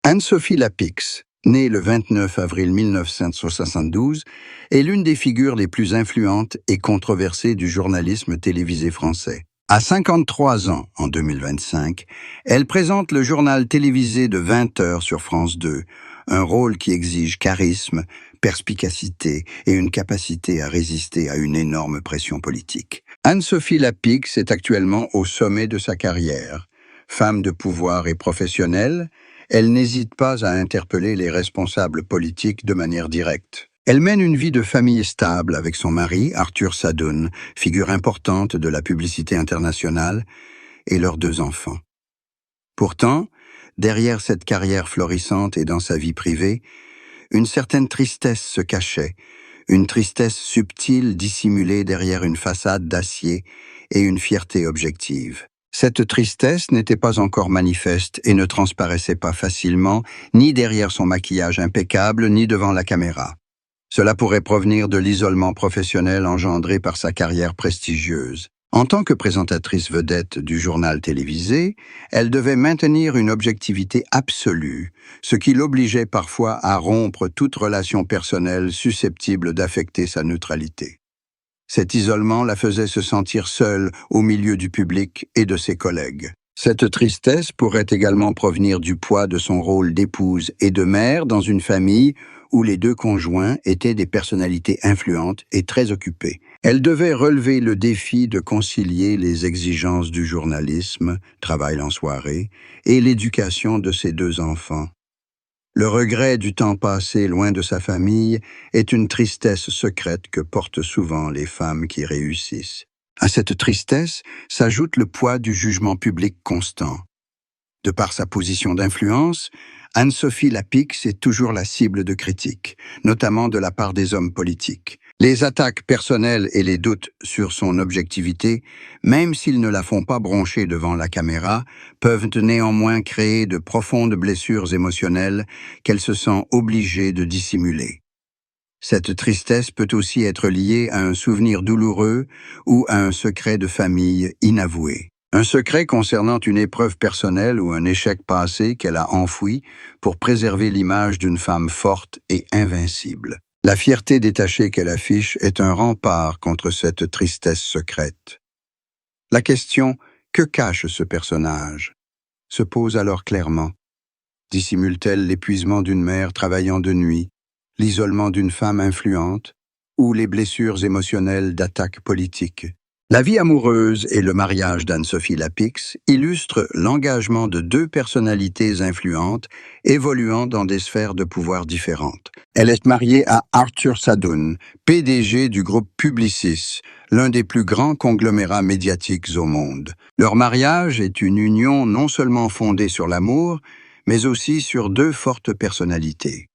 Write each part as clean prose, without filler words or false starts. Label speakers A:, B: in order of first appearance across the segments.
A: Anne-Sophie Lapix, née le 29 avril 1972, est l'une des figures les plus influentes et controversées du journalisme télévisé français. À 53 ans, en 2025, elle présente le journal télévisé de 20 heures sur France 2, un rôle qui exige charisme, perspicacité et une capacité à résister à une énorme pression politique. Anne-Sophie Lapix est actuellement au sommet de sa carrière. Femme de pouvoir et professionnelle, elle n'hésite pas à interpeller les responsables politiques de manière directe. Elle mène une vie de famille stable avec son mari, Arthur Sadoun, figure importante de la publicité internationale, et leurs 2 enfants. Pourtant, derrière cette carrière florissante et dans sa vie privée, une certaine tristesse se cachait, une tristesse subtile dissimulée derrière une façade d'acier et une fierté objective. Cette tristesse n'était pas encore manifeste et ne transparaissait pas facilement, ni derrière son maquillage impeccable, ni devant la caméra. Cela pourrait provenir de l'isolement professionnel engendré par sa carrière prestigieuse. En tant que présentatrice vedette du journal télévisé, elle devait maintenir une objectivité absolue, ce qui l'obligeait parfois à rompre toute relation personnelle susceptible d'affecter sa neutralité. Cet isolement la faisait se sentir seule au milieu du public et de ses collègues. Cette tristesse pourrait également provenir du poids de son rôle d'épouse et de mère dans une famille où les 2 conjoints étaient des personnalités influentes et très occupées. Elle devait relever le défi de concilier les exigences du journalisme, travail en soirée, et l'éducation de ses 2 enfants. Le regret du temps passé loin de sa famille est une tristesse secrète que portent souvent les femmes qui réussissent. À cette tristesse s'ajoute le poids du jugement public constant. De par sa position d'influence, Anne-Sophie Lapix est toujours la cible de critiques, notamment de la part des hommes politiques. Les attaques personnelles et les doutes sur son objectivité, même s'ils ne la font pas broncher devant la caméra, peuvent néanmoins créer de profondes blessures émotionnelles qu'elle se sent obligée de dissimuler. Cette tristesse peut aussi être liée à un souvenir douloureux ou à un secret de famille inavoué. Un secret concernant une épreuve personnelle ou un échec passé qu'elle a enfoui pour préserver l'image d'une femme forte et invincible. La fierté détachée qu'elle affiche est un rempart contre cette tristesse secrète. La question « Que cache ce personnage ?» se pose alors clairement. Dissimule-t-elle l'épuisement d'une mère travaillant de nuit, l'isolement d'une femme influente ou les blessures émotionnelles d'attaques politiques? La vie amoureuse et le mariage d'Anne-Sophie Lapix illustrent l'engagement de 2 personnalités influentes évoluant dans des sphères de pouvoir différentes. Elle est mariée à Arthur Sadoun, PDG du groupe Publicis, l'un des plus grands conglomérats médiatiques au monde. Leur mariage est une union non seulement fondée sur l'amour, mais aussi sur 2 fortes personnalités.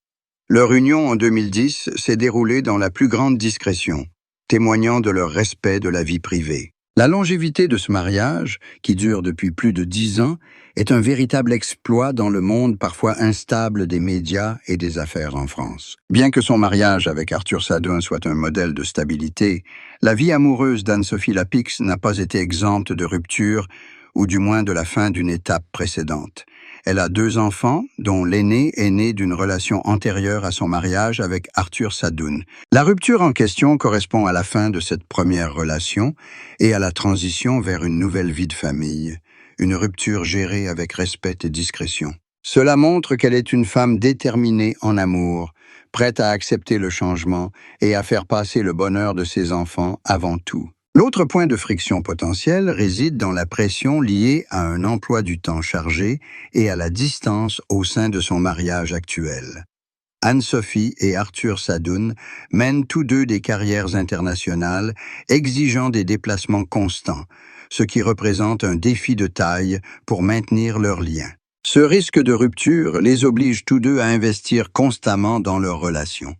A: Leur union en 2010 s'est déroulée dans la plus grande discrétion, témoignant de leur respect de la vie privée. La longévité de ce mariage, qui dure depuis plus de 10 ans, est un véritable exploit dans le monde parfois instable des médias et des affaires en France. Bien que son mariage avec Arthur Sadoun soit un modèle de stabilité, la vie amoureuse d'Anne-Sophie Lapix n'a pas été exempte de rupture, ou du moins de la fin d'une étape précédente. Elle a 2 enfants, dont l'aîné est né d'une relation antérieure à son mariage avec Arthur Sadoun. La rupture en question correspond à la fin de cette première relation et à la transition vers une nouvelle vie de famille, une rupture gérée avec respect et discrétion. Cela montre qu'elle est une femme déterminée en amour, prête à accepter le changement et à faire passer le bonheur de ses enfants avant tout. L'autre point de friction potentiel réside dans la pression liée à un emploi du temps chargé et à la distance au sein de son mariage actuel. Anne-Sophie et Arthur Sadoun mènent tous 2 des carrières internationales exigeant des déplacements constants, ce qui représente un défi de taille pour maintenir leur lien. Ce risque de rupture les oblige tous 2 à investir constamment dans leur relation.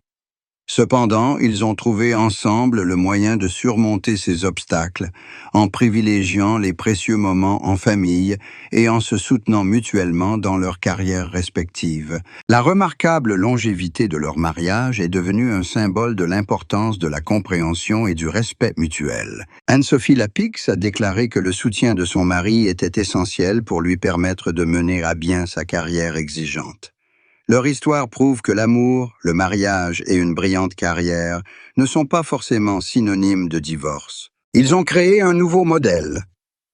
A: Cependant, ils ont trouvé ensemble le moyen de surmonter ces obstacles en privilégiant les précieux moments en famille et en se soutenant mutuellement dans leurs carrières respectives. La remarquable longévité de leur mariage est devenue un symbole de l'importance de la compréhension et du respect mutuel. Anne-Sophie Lapix a déclaré que le soutien de son mari était essentiel pour lui permettre de mener à bien sa carrière exigeante. Leur histoire prouve que l'amour, le mariage et une brillante carrière ne sont pas forcément synonymes de divorce. Ils ont créé un nouveau modèle.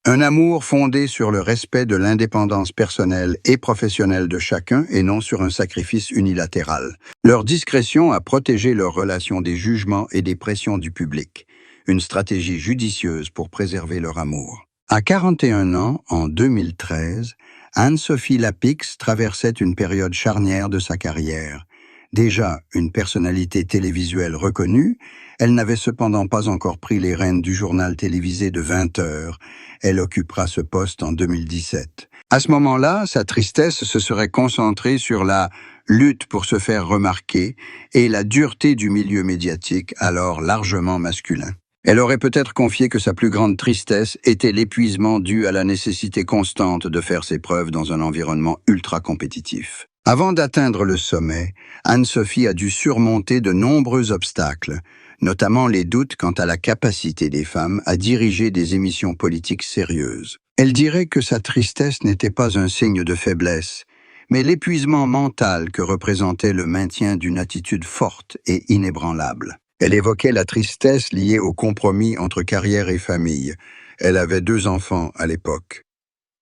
A: Un amour fondé sur le respect de l'indépendance personnelle et professionnelle de chacun et non sur un sacrifice unilatéral. Leur discrétion a protégé leurs relations des jugements et des pressions du public. Une stratégie judicieuse pour préserver leur amour. À 41 ans, en 2013, Anne-Sophie Lapix traversait une période charnière de sa carrière. Déjà une personnalité télévisuelle reconnue, elle n'avait cependant pas encore pris les rênes du journal télévisé de 20 heures. Elle occupera ce poste en 2017. À ce moment-là, sa tristesse se serait concentrée sur la lutte pour se faire remarquer et la dureté du milieu médiatique, alors largement masculin. Elle aurait peut-être confié que sa plus grande tristesse était l'épuisement dû à la nécessité constante de faire ses preuves dans un environnement ultra compétitif. Avant d'atteindre le sommet, Anne-Sophie a dû surmonter de nombreux obstacles, notamment les doutes quant à la capacité des femmes à diriger des émissions politiques sérieuses. Elle dirait que sa tristesse n'était pas un signe de faiblesse, mais l'épuisement mental que représentait le maintien d'une attitude forte et inébranlable. Elle évoquait la tristesse liée au compromis entre carrière et famille. Elle avait 2 enfants à l'époque.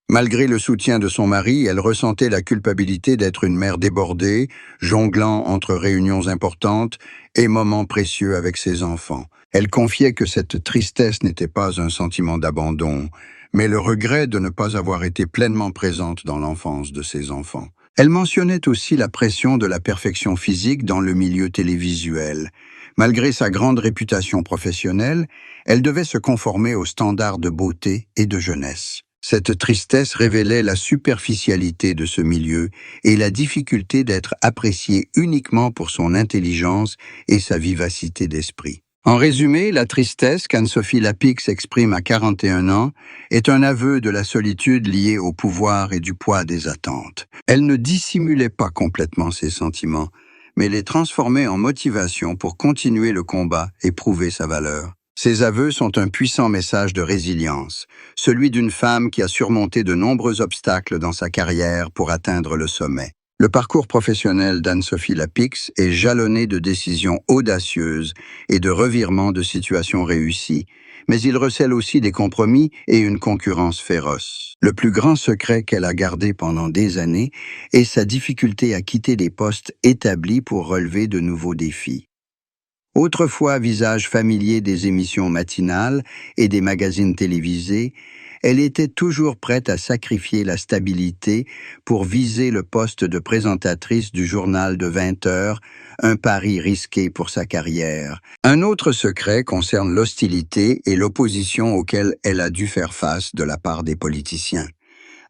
A: Malgré le soutien de son mari, elle ressentait la culpabilité d'être une mère débordée, jonglant entre réunions importantes et moments précieux avec ses enfants. Elle confiait que cette tristesse n'était pas un sentiment d'abandon, mais le regret de ne pas avoir été pleinement présente dans l'enfance de ses enfants. Elle mentionnait aussi la pression de la perfection physique dans le milieu télévisuel. Malgré sa grande réputation professionnelle, elle devait se conformer aux standards de beauté et de jeunesse. Cette tristesse révélait la superficialité de ce milieu et la difficulté d'être appréciée uniquement pour son intelligence et sa vivacité d'esprit. En résumé, la tristesse qu'Anne-Sophie Lapix exprime à 41 ans est un aveu de la solitude liée au pouvoir et du poids des attentes. Elle ne dissimulait pas complètement ses sentiments, mais les transformait en motivation pour continuer le combat et prouver sa valeur. Ces aveux sont un puissant message de résilience, celui d'une femme qui a surmonté de nombreux obstacles dans sa carrière pour atteindre le sommet. Le parcours professionnel d'Anne-Sophie Lapix est jalonné de décisions audacieuses et de revirements de situations réussies, mais il recèle aussi des compromis et une concurrence féroce. Le plus grand secret qu'elle a gardé pendant des années est sa difficulté à quitter des postes établis pour relever de nouveaux défis. Autrefois visage familier des émissions matinales et des magazines télévisés, elle était toujours prête à sacrifier la stabilité pour viser le poste de présentatrice du journal de 20 heures, un pari risqué pour sa carrière. Un autre secret concerne l'hostilité et l'opposition auxquelles elle a dû faire face de la part des politiciens.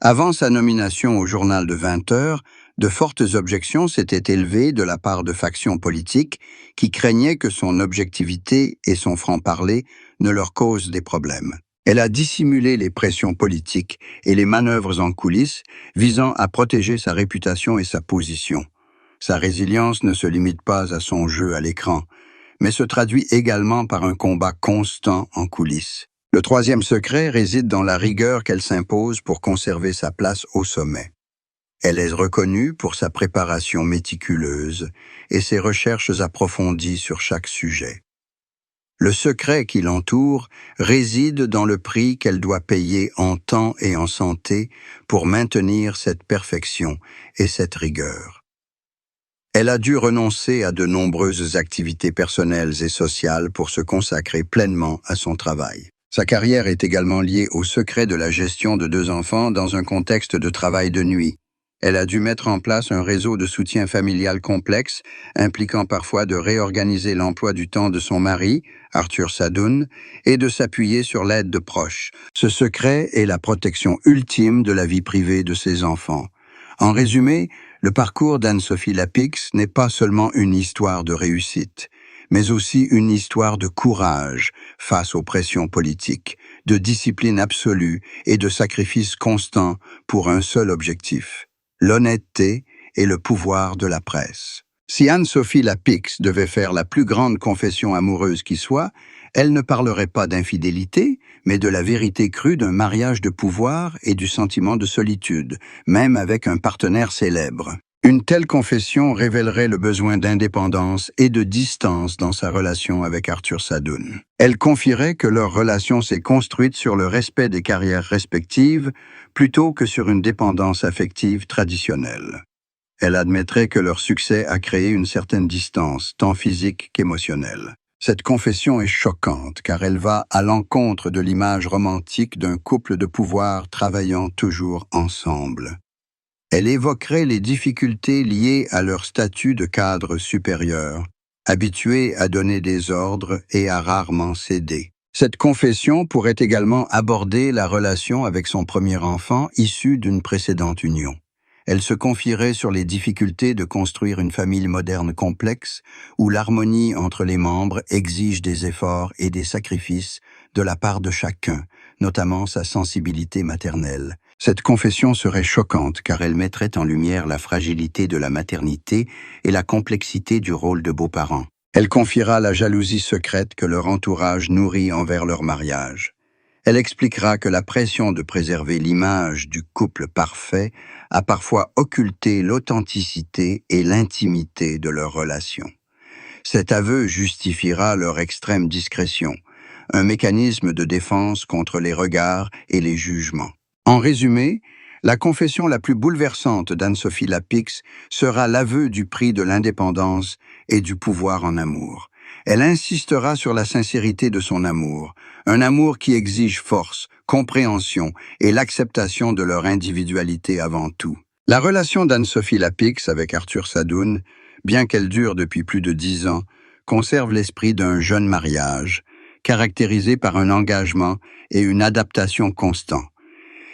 A: Avant sa nomination au journal de 20 heures, de fortes objections s'étaient élevées de la part de factions politiques qui craignaient que son objectivité et son franc-parler ne leur causent des problèmes. Elle a dissimulé les pressions politiques et les manœuvres en coulisses visant à protéger sa réputation et sa position. Sa résilience ne se limite pas à son jeu à l'écran, mais se traduit également par un combat constant en coulisses. Le troisième secret réside dans la rigueur qu'elle s'impose pour conserver sa place au sommet. Elle est reconnue pour sa préparation méticuleuse et ses recherches approfondies sur chaque sujet. Le secret qui l'entoure réside dans le prix qu'elle doit payer en temps et en santé pour maintenir cette perfection et cette rigueur. Elle a dû renoncer à de nombreuses activités personnelles et sociales pour se consacrer pleinement à son travail. Sa carrière est également liée au secret de la gestion de 2 enfants dans un contexte de travail de nuit. Elle a dû mettre en place un réseau de soutien familial complexe, impliquant parfois de réorganiser l'emploi du temps de son mari, Arthur Sadoun, et de s'appuyer sur l'aide de proches. Ce secret est la protection ultime de la vie privée de ses enfants. En résumé, le parcours d'Anne-Sophie Lapix n'est pas seulement une histoire de réussite, mais aussi une histoire de courage face aux pressions politiques, de discipline absolue et de sacrifice constant pour un seul objectif: l'honnêteté et le pouvoir de la presse. Si Anne-Sophie Lapix devait faire la plus grande confession amoureuse qui soit, elle ne parlerait pas d'infidélité, mais de la vérité crue d'un mariage de pouvoir et du sentiment de solitude, même avec un partenaire célèbre. Une telle confession révélerait le besoin d'indépendance et de distance dans sa relation avec Arthur Sadoun. Elle confierait que leur relation s'est construite sur le respect des carrières respectives plutôt que sur une dépendance affective traditionnelle. Elle admettrait que leur succès a créé une certaine distance, tant physique qu'émotionnelle. Cette confession est choquante car elle va à l'encontre de l'image romantique d'un couple de pouvoir travaillant toujours ensemble. Elle évoquerait les difficultés liées à leur statut de cadre supérieur, habitués à donner des ordres et à rarement céder. Cette confession pourrait également aborder la relation avec son premier enfant issu d'une précédente union. Elle se confierait sur les difficultés de construire une famille moderne complexe où l'harmonie entre les membres exige des efforts et des sacrifices de la part de chacun, notamment sa sensibilité maternelle. Cette confession serait choquante car elle mettrait en lumière la fragilité de la maternité et la complexité du rôle de beaux-parents. Elle confiera la jalousie secrète que leur entourage nourrit envers leur mariage. Elle expliquera que la pression de préserver l'image du couple parfait a parfois occulté l'authenticité et l'intimité de leur relation. Cet aveu justifiera leur extrême discrétion, un mécanisme de défense contre les regards et les jugements. En résumé, la confession la plus bouleversante d'Anne-Sophie Lapix sera l'aveu du prix de l'indépendance et du pouvoir en amour. Elle insistera sur la sincérité de son amour, un amour qui exige force, compréhension et l'acceptation de leur individualité avant tout. La relation d'Anne-Sophie Lapix avec Arthur Sadoun, bien qu'elle dure depuis plus de 10 ans, conserve l'esprit d'un jeune mariage, caractérisé par un engagement et une adaptation constants.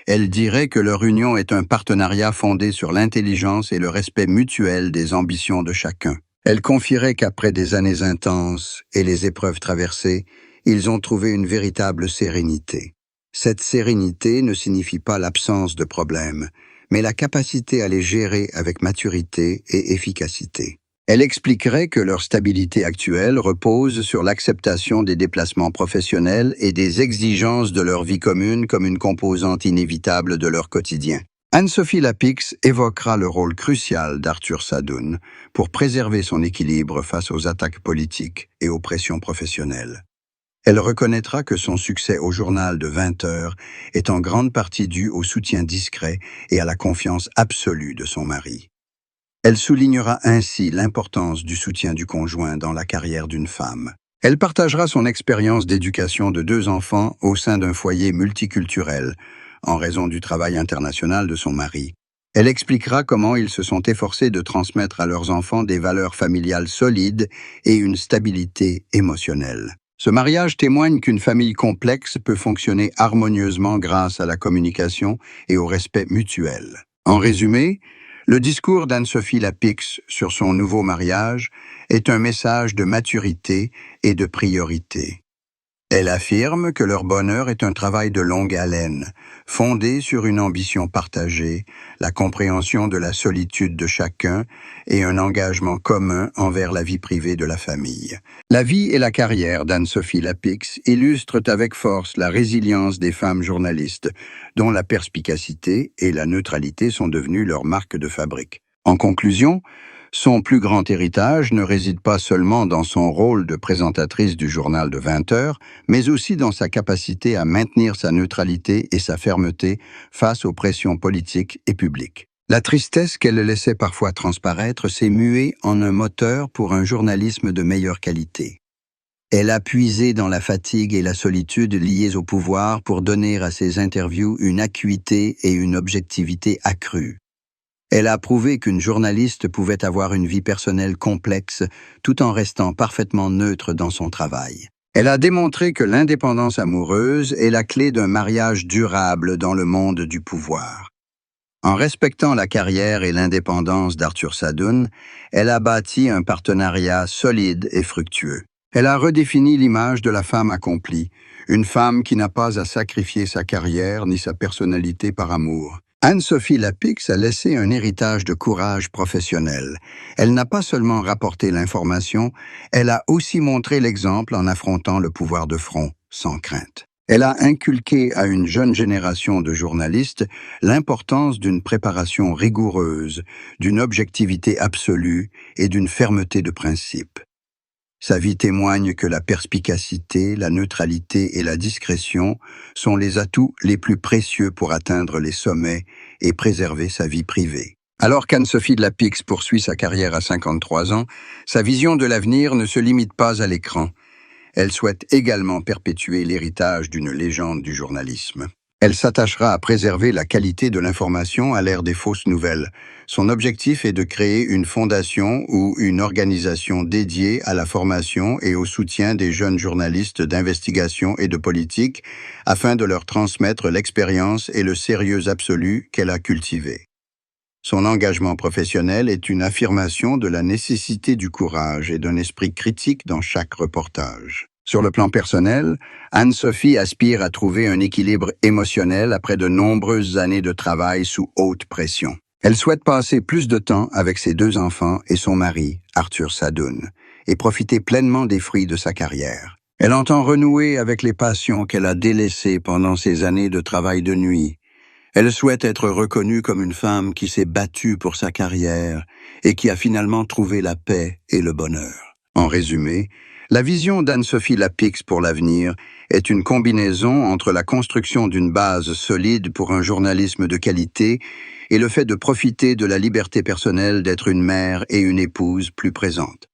A: Elle dirait que leur union est un partenariat fondé sur l'intelligence et le respect mutuel des ambitions de chacun. Elle confierait qu'après des années intenses et les épreuves traversées, ils ont trouvé une véritable sérénité. Cette sérénité ne signifie pas l'absence de problèmes, mais la capacité à les gérer avec maturité et efficacité. Elle expliquerait que leur stabilité actuelle repose sur l'acceptation des déplacements professionnels et des exigences de leur vie commune comme une composante inévitable de leur quotidien. Anne-Sophie Lapix évoquera le rôle crucial d'Arthur Sadoun pour préserver son équilibre face aux attaques politiques et aux pressions professionnelles. Elle reconnaîtra que son succès au journal de 20 heures est en grande partie dû au soutien discret et à la confiance absolue de son mari. Elle soulignera ainsi l'importance du soutien du conjoint dans la carrière d'une femme. Elle partagera son expérience d'éducation de 2 enfants au sein d'un foyer multiculturel, en raison du travail international de son mari. Elle expliquera comment ils se sont efforcés de transmettre à leurs enfants des valeurs familiales solides et une stabilité émotionnelle. Ce mariage témoigne qu'une famille complexe peut fonctionner harmonieusement grâce à la communication et au respect mutuel. En résumé, le discours d'Anne-Sophie Lapix sur son nouveau mariage est un message de maturité et de priorité. Elle affirme que leur bonheur est un travail de longue haleine, fondé sur une ambition partagée, la compréhension de la solitude de chacun et un engagement commun envers la vie privée de la famille. La vie et la carrière d'Anne-Sophie Lapix illustrent avec force la résilience des femmes journalistes, dont la perspicacité et la neutralité sont devenues leur marque de fabrique. En conclusion, son plus grand héritage ne réside pas seulement dans son rôle de présentatrice du journal de 20 heures, mais aussi dans sa capacité à maintenir sa neutralité et sa fermeté face aux pressions politiques et publiques. La tristesse qu'elle laissait parfois transparaître s'est muée en un moteur pour un journalisme de meilleure qualité. Elle a puisé dans la fatigue et la solitude liées au pouvoir pour donner à ses interviews une acuité et une objectivité accrues. Elle a prouvé qu'une journaliste pouvait avoir une vie personnelle complexe tout en restant parfaitement neutre dans son travail. Elle a démontré que l'indépendance amoureuse est la clé d'un mariage durable dans le monde du pouvoir. En respectant la carrière et l'indépendance d'Arthur Sadoun, elle a bâti un partenariat solide et fructueux. Elle a redéfini l'image de la femme accomplie, une femme qui n'a pas à sacrifier sa carrière ni sa personnalité par amour. Anne-Sophie Lapix a laissé un héritage de courage professionnel. Elle n'a pas seulement rapporté l'information, elle a aussi montré l'exemple en affrontant le pouvoir de front, sans crainte. Elle a inculqué à une jeune génération de journalistes l'importance d'une préparation rigoureuse, d'une objectivité absolue et d'une fermeté de principe. Sa vie témoigne que la perspicacité, la neutralité et la discrétion sont les atouts les plus précieux pour atteindre les sommets et préserver sa vie privée. Alors qu'Anne-Sophie de Lapix poursuit sa carrière à 53 ans, sa vision de l'avenir ne se limite pas à l'écran. Elle souhaite également perpétuer l'héritage d'une légende du journalisme. Elle s'attachera à préserver la qualité de l'information à l'ère des fausses nouvelles. Son objectif est de créer une fondation ou une organisation dédiée à la formation et au soutien des jeunes journalistes d'investigation et de politique afin de leur transmettre l'expérience et le sérieux absolu qu'elle a cultivé. Son engagement professionnel est une affirmation de la nécessité du courage et d'un esprit critique dans chaque reportage. Sur le plan personnel, Anne-Sophie aspire à trouver un équilibre émotionnel après de nombreuses années de travail sous haute pression. Elle souhaite passer plus de temps avec ses 2 enfants et son mari, Arthur Sadoun, et profiter pleinement des fruits de sa carrière. Elle entend renouer avec les passions qu'elle a délaissées pendant ces années de travail de nuit. Elle souhaite être reconnue comme une femme qui s'est battue pour sa carrière et qui a finalement trouvé la paix et le bonheur. En résumé, la vision d'Anne-Sophie Lapix pour l'avenir est une combinaison entre la construction d'une base solide pour un journalisme de qualité et le fait de profiter de la liberté personnelle d'être une mère et une épouse plus présente.